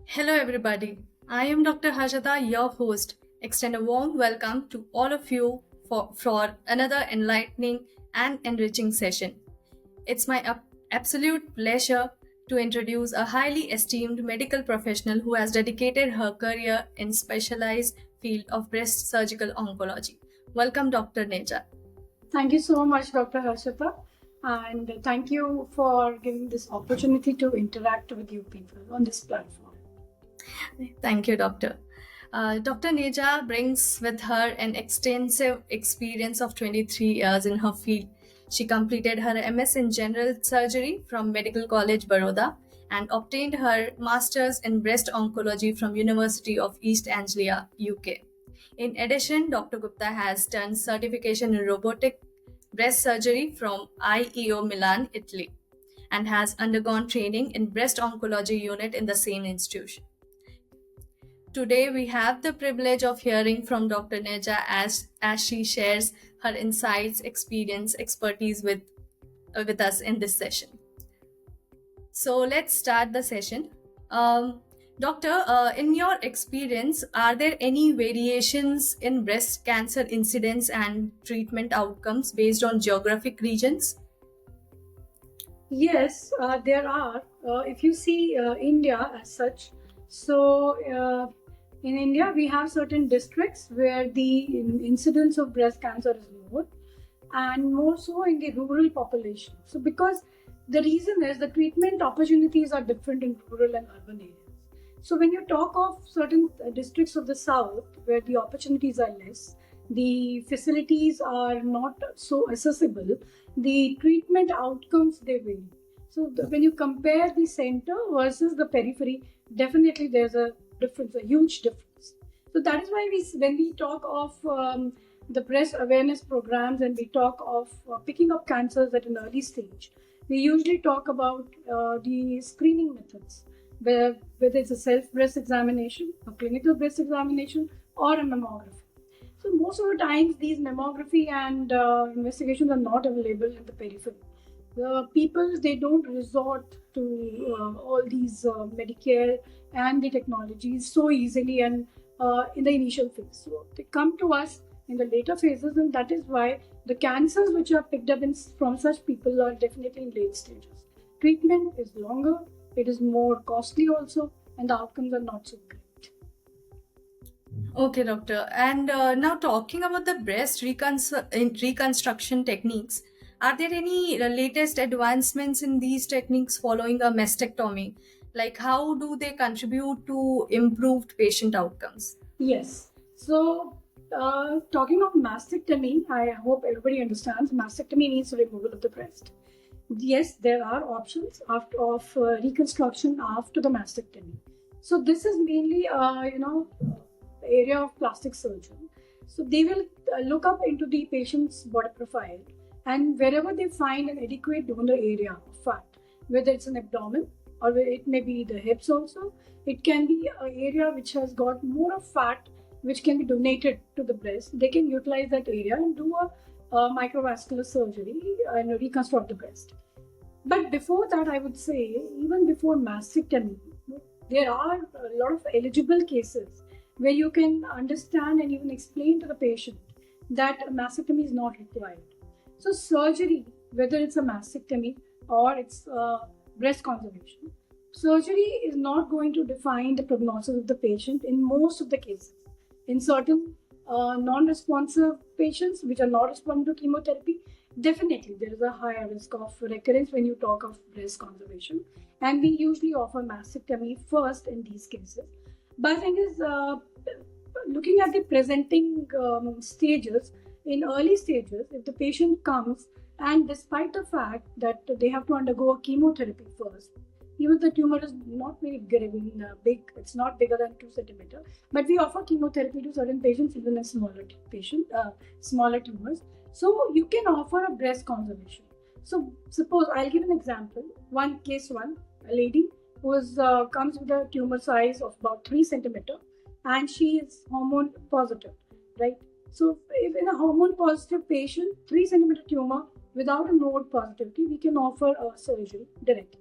Hello, everybody. I am Dr. Harshada, your host. Extend a warm welcome to all of you for another enlightening and enriching session. It's my absolute pleasure to introduce a highly esteemed medical professional who has dedicated her career in specialized field of breast surgical oncology. Welcome, Dr. Neja. Thank you so much, Dr. Harshita, and thank you for giving this opportunity to interact with you people on this platform. Thank you, Doctor. Dr. Neja brings with her an extensive experience of 23 years in her field. She completed her MS in General Surgery from Medical College Baroda and obtained her Masters in Breast Oncology from University of East Anglia, UK. In addition, Dr. Gupta has done certification in robotic breast surgery from IEO Milan, Italy, and has undergone training in breast oncology unit in the same institution. Today, we have the privilege of hearing from Dr. Neja as she shares her insights, experience, expertise with us in this session. So, let's start the session. Doctor, in your experience, are there any variations in breast cancer incidence and treatment outcomes based on geographic regions? Yes, there are. If you see India as such, so in India we have certain districts where the incidence of breast cancer is more, and more so in the rural population. So because the reason is the treatment opportunities are different in rural and urban areas. So when you talk of certain districts of the south where the opportunities are less, the facilities are not so accessible, the treatment outcomes they vary. So when you compare the center versus the periphery, definitely there's a difference, a huge difference. So that is why when we talk of the breast awareness programs and we talk of picking up cancers at an early stage, we usually talk about the screening methods, whether it's a self breast examination, a clinical breast examination, or a mammography. So most of the times, these mammography and investigations are not available in the periphery. The people they don't resort to all these Medicare and the technologies so easily and in the initial phase. So they come to us in the later phases, and that is why the cancers which are picked up from such people are definitely in late stages. Treatment is longer, it is more costly also, and the outcomes are not so great. Okay, doctor. And now talking about the breast reconstruction techniques, are there any latest advancements in these techniques following a mastectomy? Like how do they contribute to improved patient outcomes? Yes. So, talking of mastectomy, I hope everybody understands mastectomy means removal of the breast. Yes, there are options of reconstruction after the mastectomy. So this is mainly, area of plastic surgeon. So they will look up into the patient's body profile, and wherever they find an adequate donor area of fat, whether it's an abdomen or it may be the hips also, it can be an area which has got more of fat which can be donated to the breast. They can utilize that area and do a microvascular surgery and reconstruct the breast. But before that, I would say, even before mastectomy, there are a lot of eligible cases where you can understand and even explain to the patient that a mastectomy is not required. So, surgery, whether it's a mastectomy or it's breast conservation, surgery is not going to define the prognosis of the patient in most of the cases. In certain non-responsive patients which are not responding to chemotherapy, definitely there is a higher risk of recurrence when you talk of breast conservation, and we usually offer mastectomy first in these cases. But the thing is, looking at the presenting stages, in early stages, if the patient comes and despite the fact that they have to undergo a chemotherapy first, even the tumor is not very big, it's not bigger than 2 centimeter, but we offer chemotherapy to certain patients even in smaller tumors. So you can offer a breast conservation. So suppose I'll give an example. A lady who comes with a tumor size of about 3 centimeter, and she is hormone positive, right? So if in a hormone positive patient, 3 centimeter tumor without a node positivity, we can offer a surgery directly.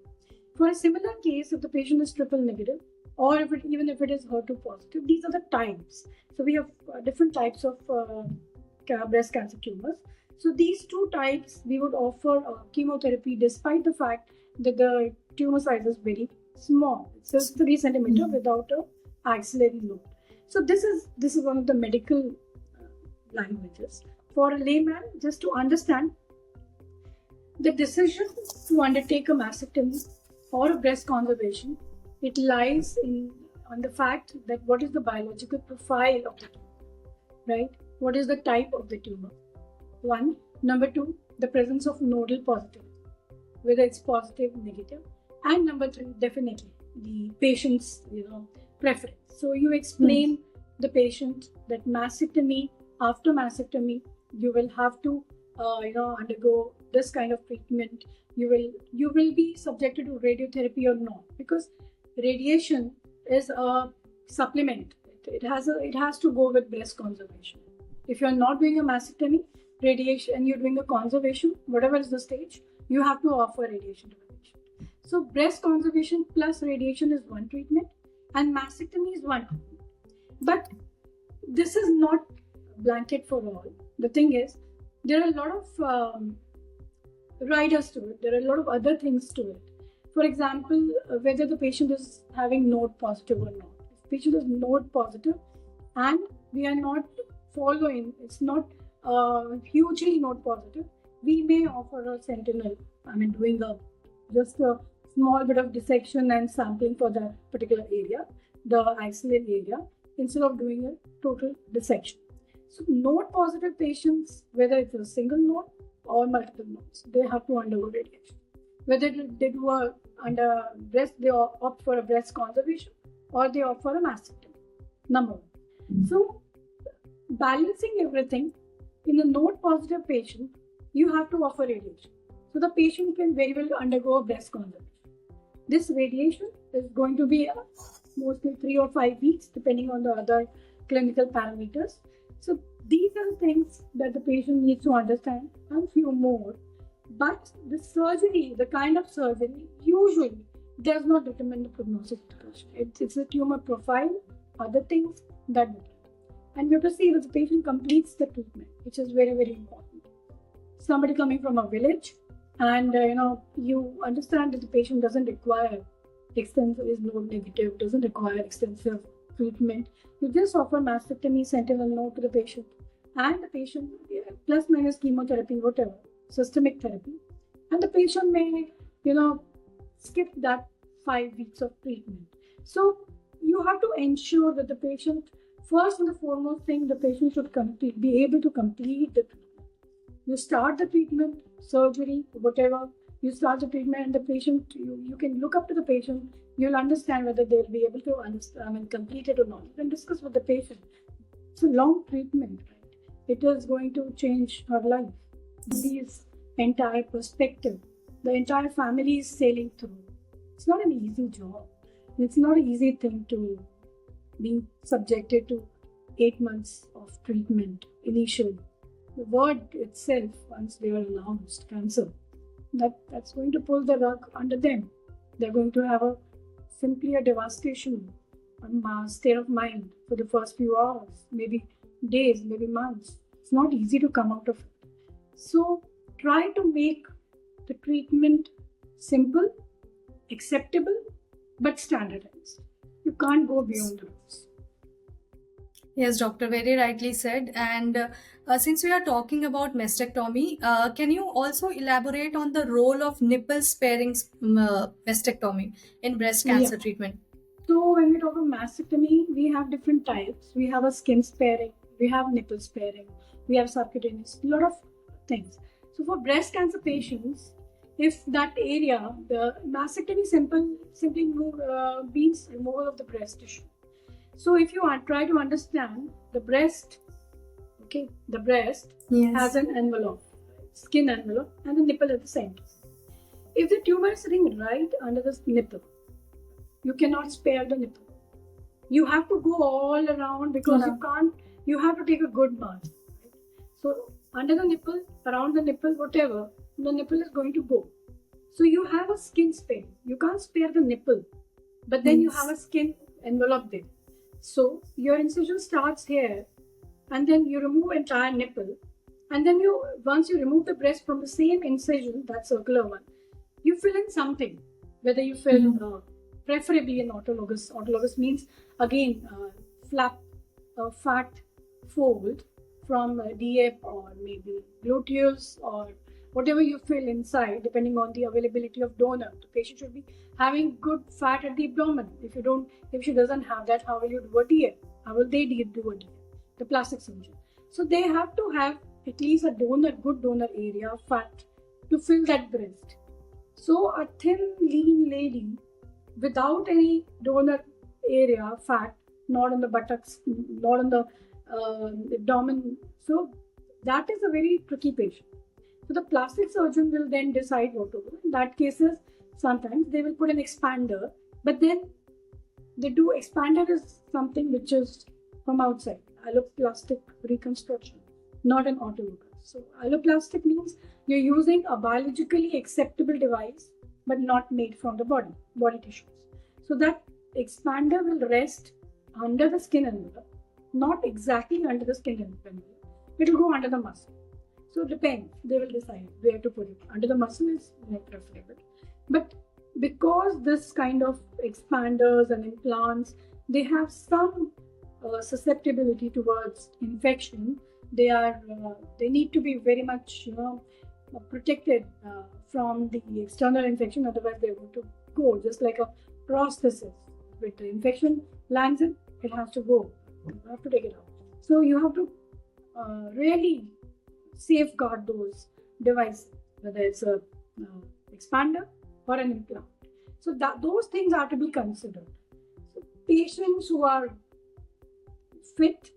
For a similar case, if the patient is triple negative, or even if it is HER2 positive. These are the types. So we have different types of breast cancer tumors. So these two types, we would offer chemotherapy despite the fact that the tumor size is very small. It's just 3 centimeter without a axillary node. So this is one of the medical languages. For a layman, just to understand, the decision to undertake a mastectomy or a breast conservation, it lies on the fact that what is the biological profile of the tumor, right? What is the type of the tumor? One. Number two, the presence of nodal positivity, whether it's positive, negative. And number three, definitely the patient's preference. So you explain the patient that mastectomy, after mastectomy, you will have to undergo this kind of treatment. You will be subjected to radiotherapy or not, because radiation is a supplement. It has to go with breast conservation. If you're not doing a mastectomy, radiation, and you're doing a conservation, whatever is the stage, you have to offer radiation to the patient. So breast conservation plus radiation is one treatment, and mastectomy is one treatment. But this is not blanket for all. The thing is, there are a lot of riders to it. There are a lot of other things to it. For example, whether the patient is having node positive or not. If patient is node positive and we are not following, it's not hugely node positive, we may offer a sentinel. Doing just a small bit of dissection and sampling for that particular area, the axillary area, instead of doing a total dissection. So node positive patients, whether it's a single node or multiple nodes, they have to undergo radiation. Whether they do under breast, they opt for a breast conservation or they opt for a mastectomy. Number one. So balancing everything, in a node positive patient, you have to offer radiation. So the patient can very well undergo a breast conservation. This radiation is going to be mostly 3 or 5 weeks, depending on the other clinical parameters. So these are the things that the patient needs to understand, and few more. But the surgery, the kind of surgery, usually does not determine the prognosis of the patient. It's the tumor profile, other things that determine. And we have to see that the patient completes the treatment, which is very, very important. Somebody coming from a village, and you understand that the patient doesn't require extensive, is node negative, doesn't require extensive treatment. You just offer mastectomy, sentinel node to the patient, and the patient plus minus chemotherapy, whatever, systemic therapy, and the patient may skip that 5 weeks of treatment. So you have to ensure that the patient, first and the foremost thing, the patient should be able to complete the treatment. You start the treatment, surgery, whatever, you start the treatment, and the patient, you can look up to the patient, you'll understand whether they'll be able to complete it or not. You can discuss with the patient. It's a long treatment, right? It is going to change her life. This entire perspective, the entire family is sailing through. It's not an easy job. It's not an easy thing to be subjected to 8 months of treatment initially. The word itself, once they are announced cancer, that's going to pull the rug under them. They're going to have simply a devastation, a state of mind for the first few hours, maybe days, maybe months. It's not easy to come out of it. So try to make the treatment simple, acceptable, but standardized. You can't go beyond the rules. Yes, doctor, very rightly said. And since we are talking about mastectomy, can you also elaborate on the role of nipple sparing mastectomy in breast cancer treatment? So when we talk about mastectomy, we have different types. We have a skin sparing, we have nipple sparing, we have subcutaneous, a lot of things. So for breast cancer patients, if that area, the mastectomy simply means removal of the breast tissue. So if you try to understand the breast, the breast has an envelope, skin envelope, and the nipple at the center. If the tumor is sitting right under the nipple, you cannot spare the nipple. You have to go all around, because you have to take a good margin. Right? So under the nipple, around the nipple, whatever, the nipple is going to go. So you have a skin spare. You can't spare the nipple, but then you have a skin envelope there. So your incision starts here, and then you remove entire nipple, and then once you remove the breast from the same incision, that circular one, you fill in something. Whether you fill preferably an autologous. Autologous means again flap, fat fold from DF or maybe gluteus or whatever you fill inside, depending on the availability of donor. The patient should be having good fat at the abdomen. If she doesn't have that, how will you do a DF? How will they do a DF? The plastic surgeon. So they have to have at least a good donor area of fat to fill that breast. So a thin, lean lady without any donor area fat, not on the buttocks, not on the abdomen. So that is a very tricky patient. So the plastic surgeon will then decide what to do. In that cases, sometimes they will put an expander, but then they do expander is something which is from outside. Alloplastic reconstruction, not an autologous. So alloplastic means you're using a biologically acceptable device, but not made from the body tissues. So that expander will rest under the skin envelope, not exactly under the skin envelope. It will go under the muscle. So it depends. They will decide where to put it. Under the muscle is more preferable. But because this kind of expanders and implants, they have some susceptibility towards infection. They need to be very much protected from the external infection. Otherwise, they're going to go just like a prosthesis. With the infection lands in, it has to go. You have to take it out. So you have to really safeguard those devices, whether it's a expander or an implant. So those things are to be considered. So patients who are fit,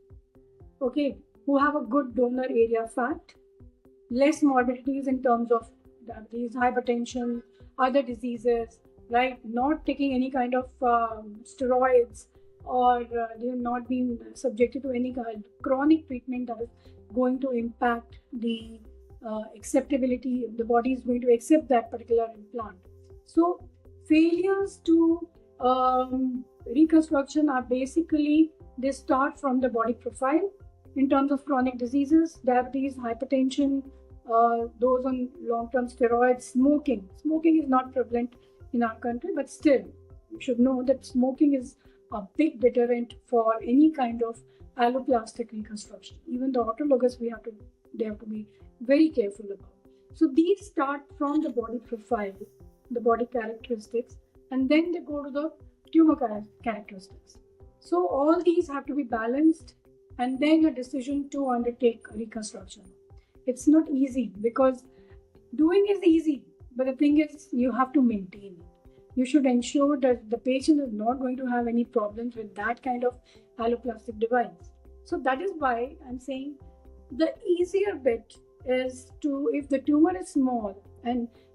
who have a good donor area fat, less morbidities in terms of diabetes, hypertension, other diseases, right? Not taking any kind of steroids, or they have not been subjected to any kind of chronic treatment that is going to impact the acceptability. The body is going to accept that particular implant. So failures to reconstruction are basically, they start from the body profile in terms of chronic diseases, diabetes, hypertension, those on long-term steroids, smoking. Smoking is not prevalent in our country, but still, you should know that smoking is a big deterrent for any kind of alloplastic reconstruction. Even the autologous, they have to be very careful about. So these start from the body profile, the body characteristics, and then they go to the tumor characteristics. So all these have to be balanced, and then a decision to undertake reconstruction. It's not easy, because doing is easy, but the thing is, you have to maintain it. You should ensure that the patient is not going to have any problems with that kind of alloplastic device. So that is why I'm saying the easier bit is to, if the tumor is small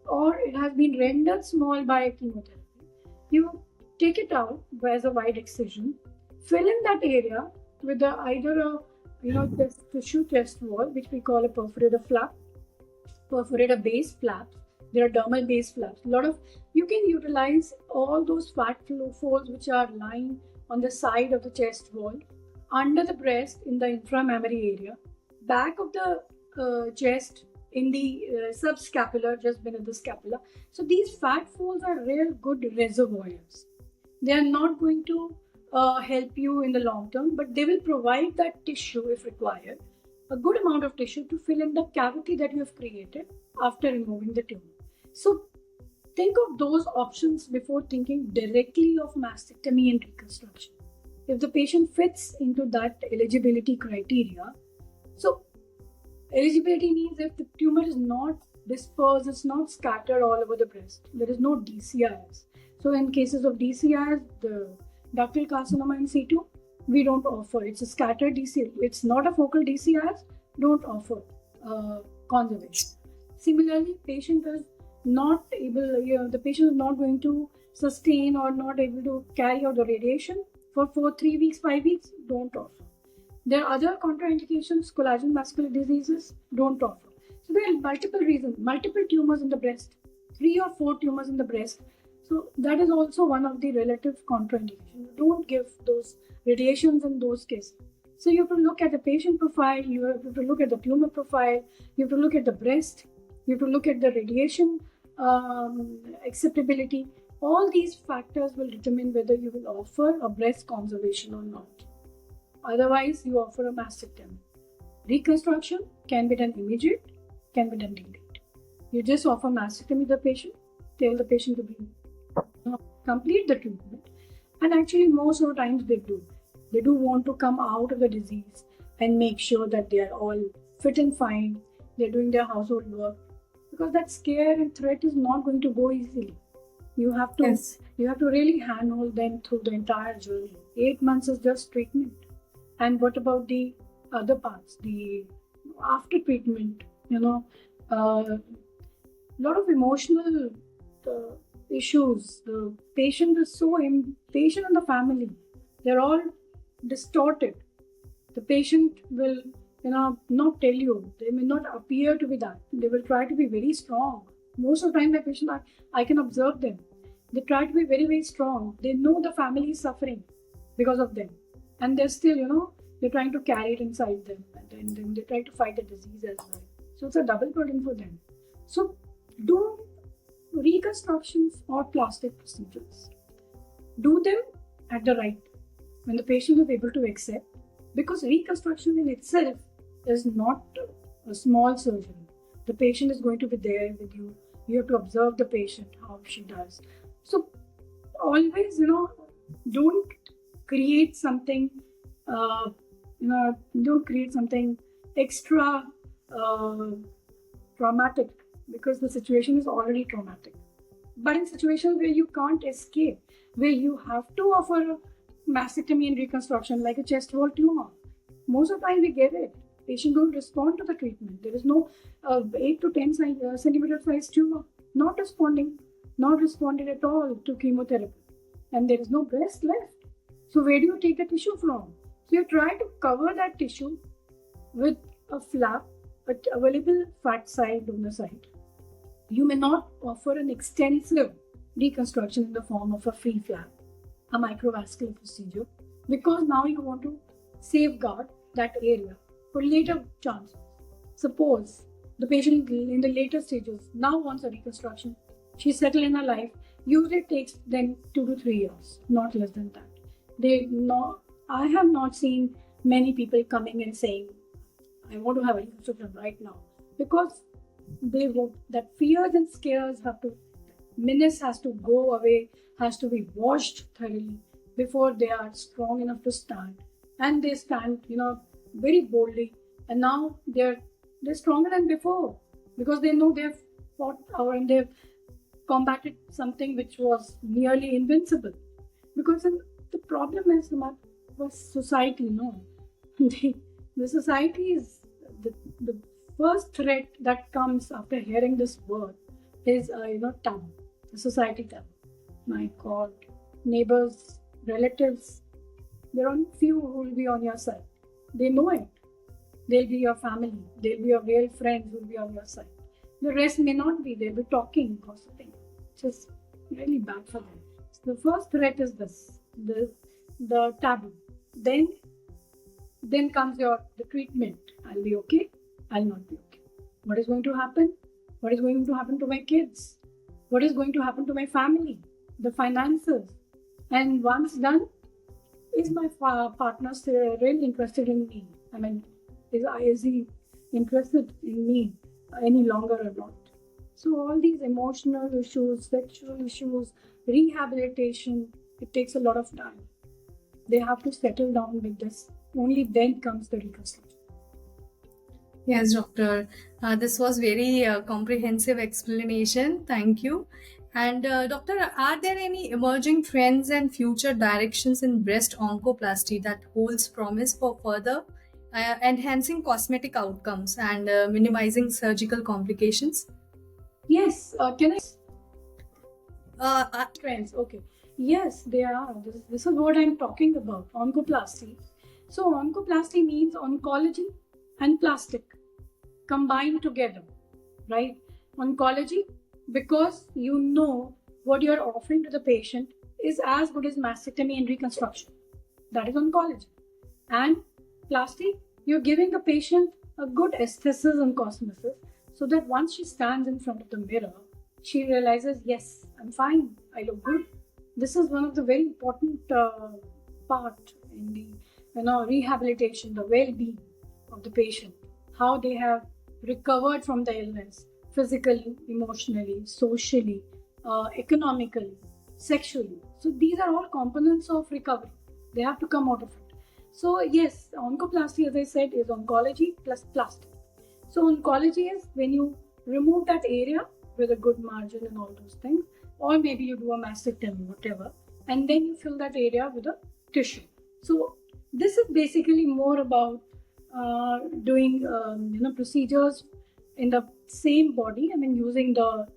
or it has been rendered small by chemotherapy, you take it out as a wide excision, fill in that area with either a tissue chest wall, which we call a perforator flap, perforator base flaps. There are dermal base flaps. You can utilize all those fat folds which are lying on the side of the chest wall, under the breast in the inframammary area, back of the chest in the subscapular, just beneath the scapula. So these fat folds are real good reservoirs. They are not going to help you in the long term, but they will provide that tissue if required, a good amount of tissue to fill in the cavity that you have created after removing the tumor. So think of those options before thinking directly of mastectomy and reconstruction. If the patient fits into that eligibility criteria, so eligibility means if the tumor is not dispersed, it's not scattered all over the breast, there is no DCIS. So in cases of DCIS, the ductal carcinoma in situ, we don't offer. It's a scattered DCIS. It's not a focal DCIS, don't offer conservation. Similarly, patient is not able, the patient is not going to sustain or not able to carry out the radiation for 3 weeks, 5 weeks, don't offer. There are other contraindications, collagen vascular diseases, don't offer. So there are multiple reasons, multiple tumors in the breast, 3 or 4 tumors in the breast, So that is also one of the relative contraindications. You don't give those radiations in those cases. So you have to look at the patient profile, you have to look at the tumor profile, you have to look at the breast, you have to look at the radiation acceptability. All these factors will determine whether you will offer a breast conservation or not. Otherwise, you offer a mastectomy. Reconstruction can be done immediate, can be done delayed. You just offer mastectomy to the patient, tell the patient to be complete the treatment, and actually most of the times they do. They do want to come out of the disease and make sure that they are all fit and fine. They're doing their household work, because that scare and threat is not going to go easily. You have to Yes. you have to really handhold them through the entire journey. 8 months is just treatment. And what about the other parts? The after treatment, lot of emotional issues. The patient is so impatient, and the family, they're all distorted. The patient will, not tell you. They may not appear to be that. They will try to be very strong. Most of the time, my patient, I can observe them. They try to be very, very strong. They know the family is suffering because of them, and they're still, they're trying to carry it inside them, and then they try to fight the disease as well. So it's a double burden for them. So do reconstructions or plastic procedures. Do them at the right time, when the patient is able to accept, because reconstruction in itself is not a small surgery. The patient is going to be there with you. You have to observe the patient, how she does. So always, don't create something, don't create something extra traumatic, because the situation is already traumatic. But in situations where you can't escape, where you have to offer a mastectomy and reconstruction, like a chest wall tumor, most of the time we give it. Patient don't respond to the treatment. There is no 8 to 10 centimeter size tumor not responded at all to chemotherapy, and there is no breast left. So where do you take the tissue from? So you try to cover that tissue with a flap, but available fat side, donor side. You may not offer an extensive reconstruction in the form of a free flap, a microvascular procedure, because now you want to safeguard that area for later chances. Suppose the patient in the later stages now wants a reconstruction, she's settled in her life, usually it takes then 2 to 3 years, not less than that. I have not seen many people coming and saying, I want to have a reconstruction right now, because that fears and scares menace has to go away, has to be washed thoroughly before they are strong enough to stand. And they stand, very boldly. And now they're stronger than before, because they know they've fought out and they've combated something which was nearly invincible. Because the problem is society, the society is the first threat that comes after hearing this word is taboo, the society taboo. My God, neighbors, relatives, there are few who will be on your side. They know it. They'll be your family. They'll be your real friends who will be on your side. The rest may not be. They'll be talking, gossiping. It's just really bad for them. So the first threat is this, the taboo. Then comes the treatment. I'll be okay. I'll not be okay. What is going to happen? What is going to happen to my kids? What is going to happen to my family? The finances. And once done, is my partner still really interested in me? I mean, is he interested in me any longer or not? So all these emotional issues, sexual issues, rehabilitation, it takes a lot of time. They have to settle down with this. Only then comes the reconstruction. Yes, doctor. This was very comprehensive explanation. Thank you. And doctor, are there any emerging trends and future directions in breast oncoplasty that holds promise for further enhancing cosmetic outcomes and minimizing surgical complications? Yes, can I? Uh, Trends, okay. Yes, they are. This is what I'm talking about, oncoplasty. So oncoplasty means oncology and plastic combined together, right? Oncology, because what you're offering to the patient is as good as mastectomy and reconstruction. That is oncology. And plastic, you're giving the patient a good aesthesis and cosmesis so that once she stands in front of the mirror, she realizes, yes, I'm fine, I look good. This is one of the very important part in the rehabilitation, the well-being of the patient, how they have recovered from the illness physically, emotionally, socially, economically, sexually. So these are all components of recovery. They have to come out of it. So yes, oncoplasty, as I said, is oncology plus plastic. So oncology is when you remove that area with a good margin and all those things, or maybe you do a mastectomy, whatever, and then you fill that area with a tissue. So this is basically more about doing procedures in the same body. I mean, using the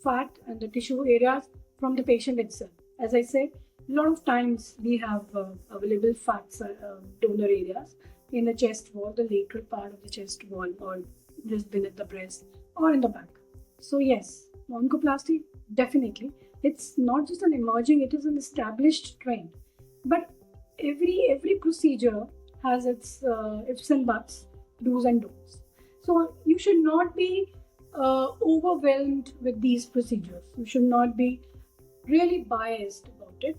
fat and the tissue areas from the patient itself. As I said, a lot of times we have available fats donor areas in the chest wall, the lateral part of the chest wall, or just beneath the breast, or in the back. So yes, oncoplasty, definitely. It's not just an emerging; it is an established trend. But every procedure has its ifs and buts, do's and don'ts. So you should not be overwhelmed with these procedures. You should not be really biased about it,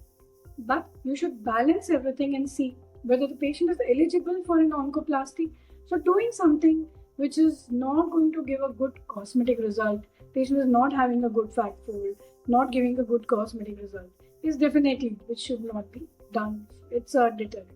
but you should balance everything and see whether the patient is eligible for an oncoplasty. So doing something which is not going to give a good cosmetic result, patient is not having a good fat fold, not giving a good cosmetic result, is definitely which should not be done. It's a deterrent.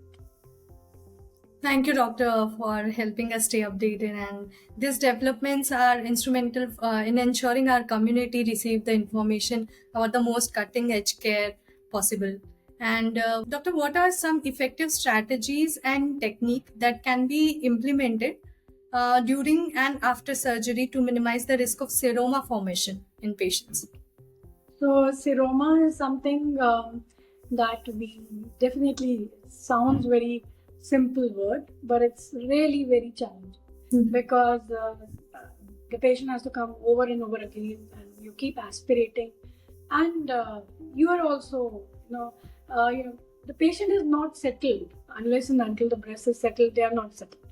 Thank you, doctor, for helping us stay updated. And these developments are instrumental in ensuring our community receive the information about the most cutting edge care possible. And doctor, what are some effective strategies and technique that can be implemented during and after surgery to minimize the risk of seroma formation in patients? So seroma is something that we definitely sounds very simple word, but it's really very challenging because the patient has to come over and over again, and you keep aspirating, and you are also, the patient is not settled unless and until the breast is settled. They are not settled.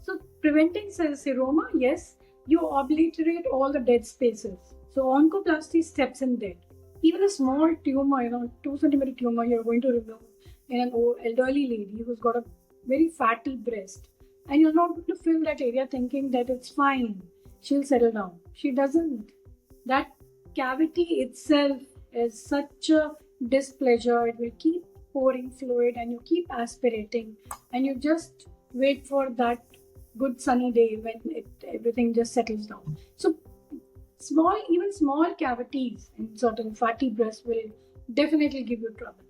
So preventing seroma, yes, you obliterate all the dead spaces. So oncoplasty steps in there. Even a small tumor, 2 centimeter tumor, you're going to remove in an elderly lady who's got a very fatty breast, and you're not going to fill that area thinking that it's fine, she'll settle down. She doesn't. That cavity itself is such a displeasure. It will keep pouring fluid, and you keep aspirating, and you just wait for that good sunny day when everything just settles down. So even small cavities in certain fatty breasts will definitely give you trouble.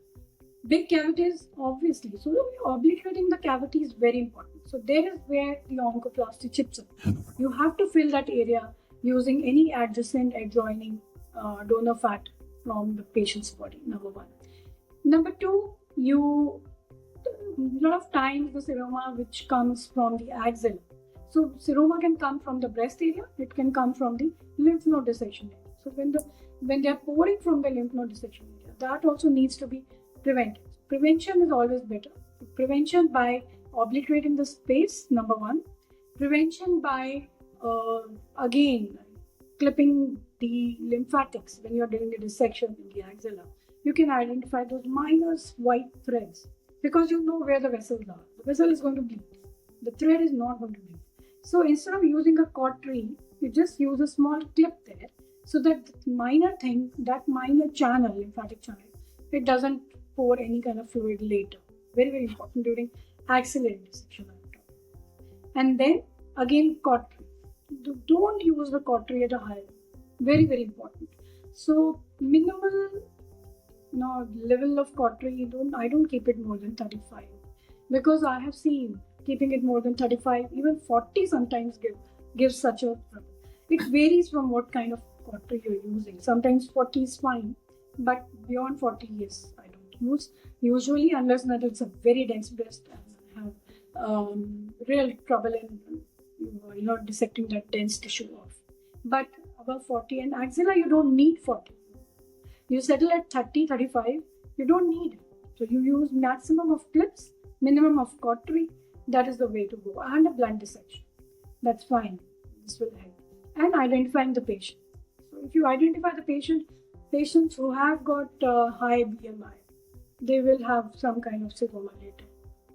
Big cavities, obviously. So obliterating the cavity is very important. So there is where the oncoplasty chips in. You have to fill that area using any adjoining donor fat from the patient's body, number one. Number two, a lot of times the seroma which comes from the axilla. So seroma can come from the breast area, it can come from the lymph node dissection area. So when they are pouring from the lymph node dissection area, that also needs to be prevented. Prevention is always better. Prevention by obliterating the space, number one. Prevention by again clipping the lymphatics when you are doing the dissection in the axilla. You can identify those minor white threads because you know where the vessels are. The vessel is going to bleed. The thread is not going to bleed. So instead of using a cautery, you just use a small clip there so that minor thing, that minor channel, lymphatic channel, it doesn't pour any kind of fluid later. Very, very important during axillary dissection. And then again, cautery. Don't use the cautery at a high. Very, very important. So minimal level of cautery, I don't keep it more than 35 because I have seen keeping it more than 35, even 40 sometimes gives such a trouble. It varies from what kind of cautery you're using. Sometimes 40 is fine, but beyond 40, yes, I don't use. Usually, unless that it's a very dense breast and I have real trouble in dissecting that dense tissue off. But above 40 and axilla, you don't need 40. You settle at 30, 35, you don't need it. So you use maximum of clips, minimum of cautery. That is the way to go. And a blunt dissection. That's fine. This will help. And identifying the patient. So if you identify the patient, patients who have got high BMI, they will have some kind of seroma later.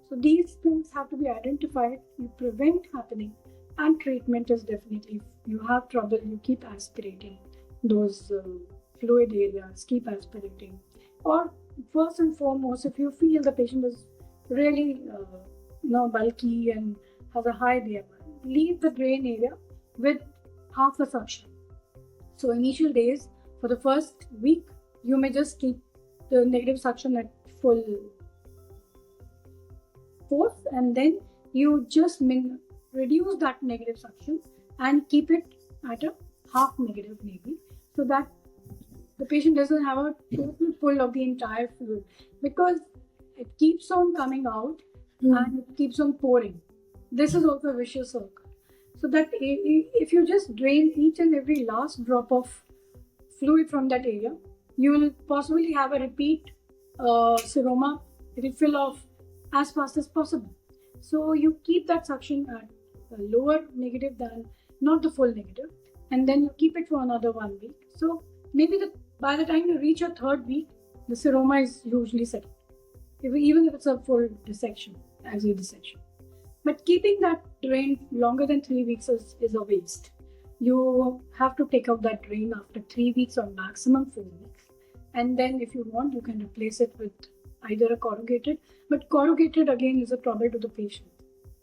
So these things have to be identified, you prevent happening, and treatment is definitely, you have trouble, you keep aspirating those fluid areas, keep aspirating. Or first and foremost, if you feel the patient is really bulky and has a high BMI, leave the drain area with half a suction. So initial days, for the first week, you may just keep the negative suction at full force, and then you just reduce that negative suction and keep it at a half negative maybe, so that the patient doesn't have a total pull of the entire fluid, because it keeps on coming out and it keeps on pouring. This is also a vicious circle. So that if you just drain each and every last drop of fluid from that area, you will possibly have a repeat seroma refill of as fast as possible. So you keep that suction at a lower negative than not the full negative, and then you keep it for another 1 week. So maybe by the time you reach your third week, the seroma is usually settled, even if it's a full dissection, axial dissection. But keeping that drain longer than 3 weeks is a waste. You have to take out that drain after 3 weeks or maximum 4 weeks. And then if you want, you can replace it with either a corrugated, but corrugated again is a trouble to the patient.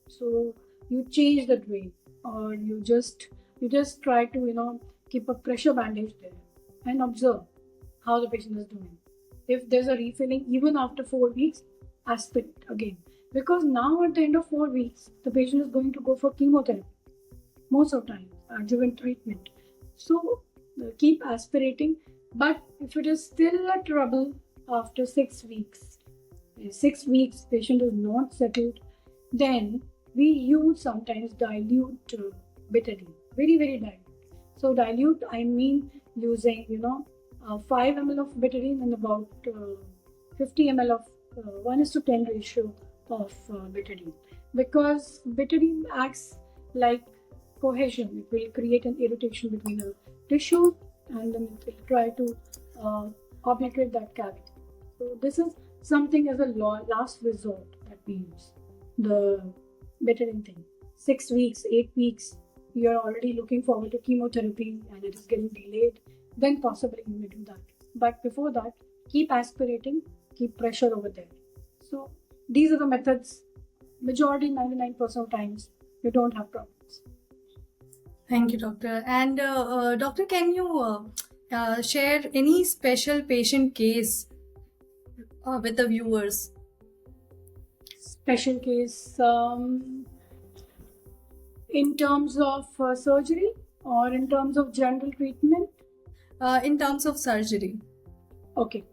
So you change the drain, or you just try to keep a pressure bandage there and observe how the patient is doing. If there's a refilling even after 4 weeks, aspirate again, because now at the end of 4 weeks the patient is going to go for chemotherapy most of the time, adjuvant treatment. So keep aspirating. But if it is still a trouble after 6 weeks, patient is not settled, then we use sometimes dilute betadine, very dilute. So dilute, I mean using 5 ml of betadine and about 50 ml of 1:10 ratio of betadine, because betadine acts like cohesion. It will create an irritation between the tissue, and then it will try to obligate that cavity. So this is something as a last resort that we use, the betadine thing. 6 weeks, 8 weeks, you are already looking forward to chemotherapy and it is getting delayed, then possibly you may do that. But before that, keep aspirating, keep pressure over there. So these are the methods. Majority, 99% of times, you don't have problems. Thank you, doctor. And doctor, can you share any special patient case with the viewers? Special case in terms of surgery or in terms of general treatment? In terms of surgery. Okay.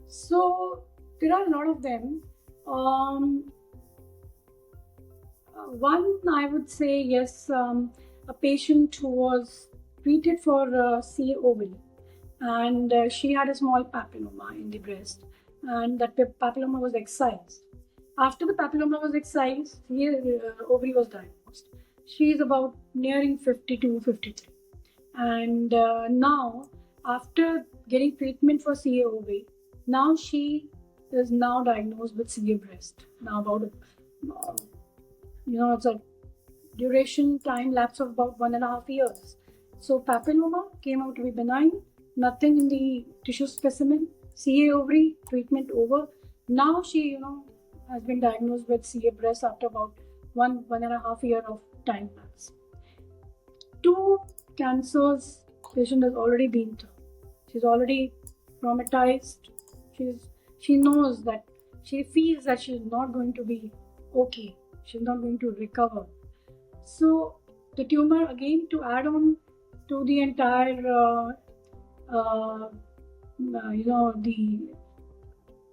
So there are a lot of them. One, I would say, yes, a patient who was treated for CA ovary, and she had a small papilloma in the breast, and that papilloma was excised. After the papilloma was excised, ovary was diagnosed. She is about nearing 52, 53. And now, after getting treatment for CA ovary, now she is now diagnosed with CA breast. Now about, it's a duration time lapse of about 1.5 years. So papilloma came out to be benign, nothing in the tissue specimen, CA ovary, treatment over. Now she, has been diagnosed with CA breast after about 1.5 year of time lapse. 2 cancers patient has already been through. She's already traumatized. She knows that, she feels that she's not going to be okay. She's not going to recover. So the tumor, again, to add on to the entire, the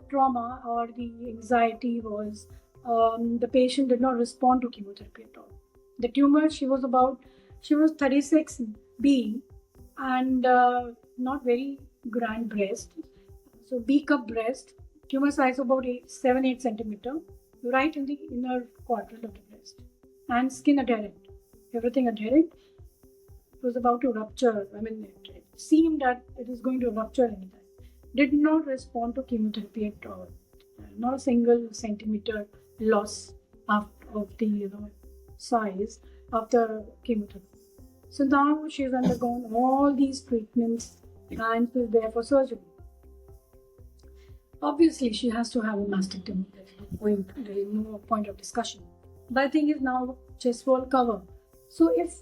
trauma or the anxiety was the patient did not respond to chemotherapy at all. The tumor, she was 36B and not very grand breast. So B cup breast, tumor size about 7-8 centimeter, right in the inner quadrant of the breast, and skin adherent, everything adherent. It was about to rupture. I mean, it seemed that it is going to rupture anytime. Did not respond to chemotherapy at all. Not a single centimeter loss of the size after chemotherapy. So now she's undergone all these treatments and she's there for surgery. Obviously, she has to have a mastectomy. There is no point of discussion. But the thing is now chest wall cover. So if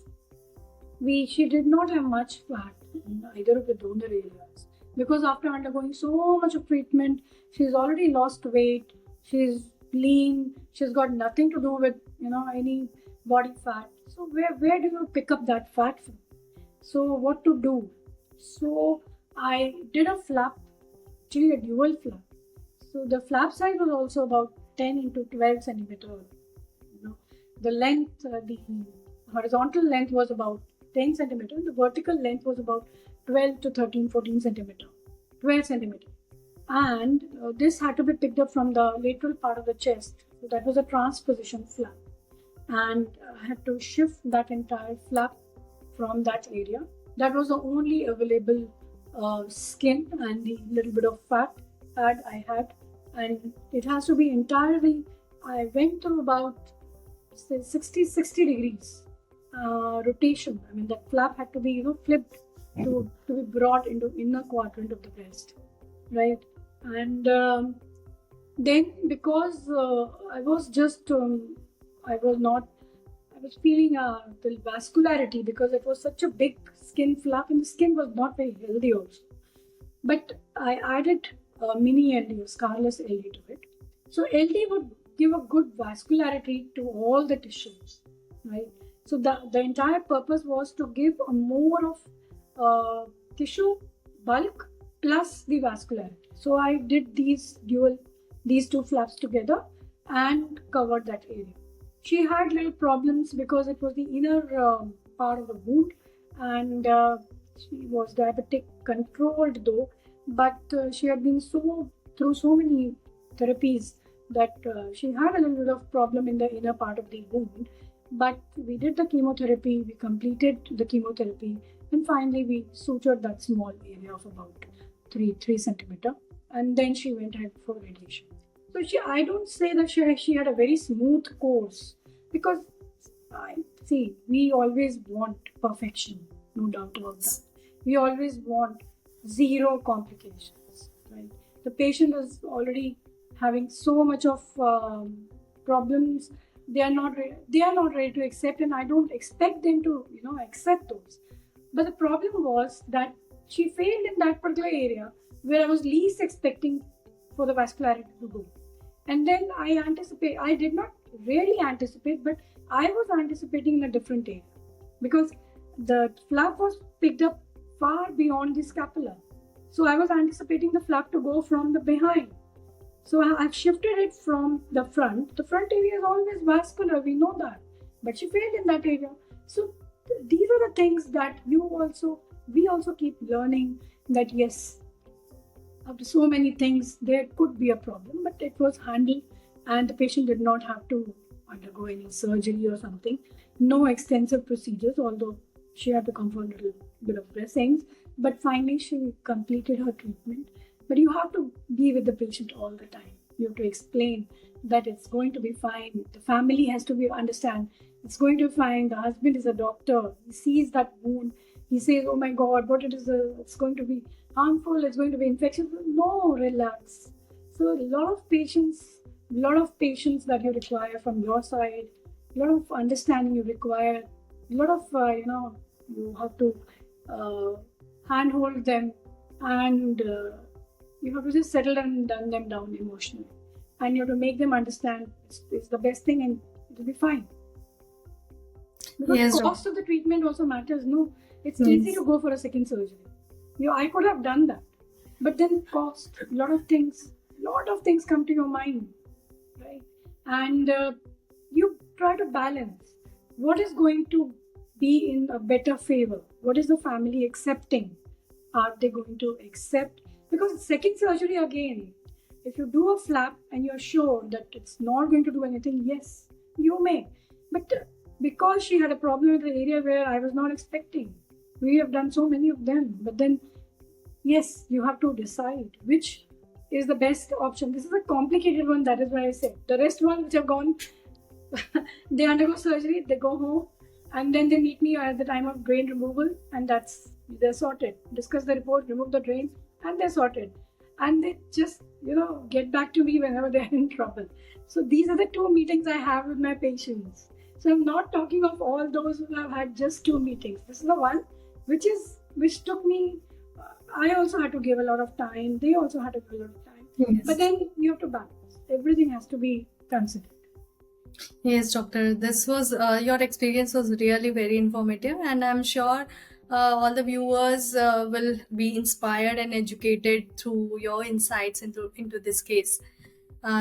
she did not have much fat in either of the donor areas, because after undergoing so much of treatment, she's already lost weight, she's lean, she's got nothing to do with any body fat. So where do you pick up that fat from? So what to do? So I did a flap, actually a dual flap. So the flap size was also about 10 into 12 centimeter. The length, the horizontal length was about 10 centimeter. The vertical length was about 12 to 13, 14 centimeter, 12 centimeter. And this had to be picked up from the lateral part of the chest. So that was a transposition flap. And I had to shift that entire flap from that area. That was the only available skin and the little bit of fat that I had. And it has to be entirely, I went through about 60 degrees rotation. I mean, that flap had to be flipped to be brought into inner quadrant of the breast, right? And then because I was feeling the vascularity, because it was such a big skin flap and the skin was not very healthy also. But I added mini LD or scarless LD to it. So LD would give a good vascularity to all the tissues, right? So the entire purpose was to give a more of tissue bulk plus the vascularity. So I did these two flaps together and covered that area. She had little problems because it was the inner part of the wound, and she was diabetic controlled though, but she had been through so many therapies that she had a little bit of problem in the inner part of the wound. But we did the chemotherapy, we completed the chemotherapy, and finally we sutured that small area of about 3 centimeter, and then she went ahead for radiation. So I don't say that she had a very smooth course, because we always want perfection, no doubt about that. We always want zero complications, right? The patient is already having so much of problems. They are not ready to accept, and I don't expect them to accept those. But the problem was that she failed in that particular area where I was least expecting for the vascularity to go. And then I did not really anticipate, but I was anticipating in a different area, because the flap was picked up far beyond the scapula. So I was anticipating the flap to go from the behind. So I've shifted it from the front. The front area is always vascular, we know that. But she failed in that area. So these are the things that we also keep learning, that yes, after so many things, there could be a problem, but it was handled and the patient did not have to undergo any surgery or something. No extensive procedures, although she had to come for a little bit of dressings. But finally, she completed her treatment. But you have to be with the patient all the time. You have to explain that it's going to be fine. The family has to understand it's going to be fine. The husband is a doctor. He sees that wound. He says, "Oh my God, what it is? It's going to be harmful. It's going to be infectious." No, relax. So a lot of patience that you require from your side. A lot of understanding you require. A lot of you have to handhold them, and you have to just settle them down emotionally, and you have to make them understand it's the best thing and it will be fine. Because Yes, cost of the treatment also matters. No, it's easy to go for a second surgery. I could have done that, but then cost, a lot of things come to your mind, right? And you try to balance what is going to be in a better favor. What is the family accepting? Are they going to accept Because second surgery again, if you do a flap and you're sure that it's not going to do anything, yes, you may. But because she had a problem in the area where I was not expecting, we have done so many of them. But then, yes, you have to decide which is the best option. This is a complicated one, that is why I said. The rest ones which have gone, they undergo surgery, they go home, and then they meet me at the time of drain removal, and they're sorted. Discuss the report, remove the drain, and they're sorted. And they just, get back to me whenever they're in trouble. So these are the 2 meetings I have with my patients. So I'm not talking of all those who have had just 2 meetings. This is the one which took me. I also had to give a lot of time. They also had to give a lot of time. Yes. But then you have to balance. Everything has to be considered. Yes, doctor. This was your experience was really very informative, and I'm sure all the viewers will be inspired and educated through your insights into this case.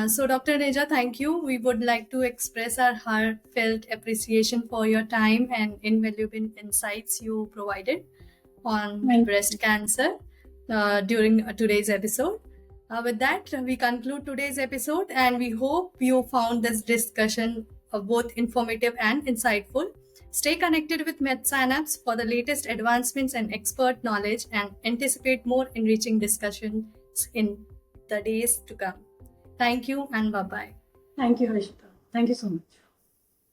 So, Dr. Neja, thank you. We would like to express our heartfelt appreciation for your time and invaluable insights you provided on Thank you. breast cancer during today's episode. With that, we conclude today's episode, and we hope you found this discussion both informative and insightful. Stay connected with MedSynapse for the latest advancements and expert knowledge, and anticipate more enriching discussions in the days to come. Thank you and bye-bye. Thank you, Harshita. Thank you so much.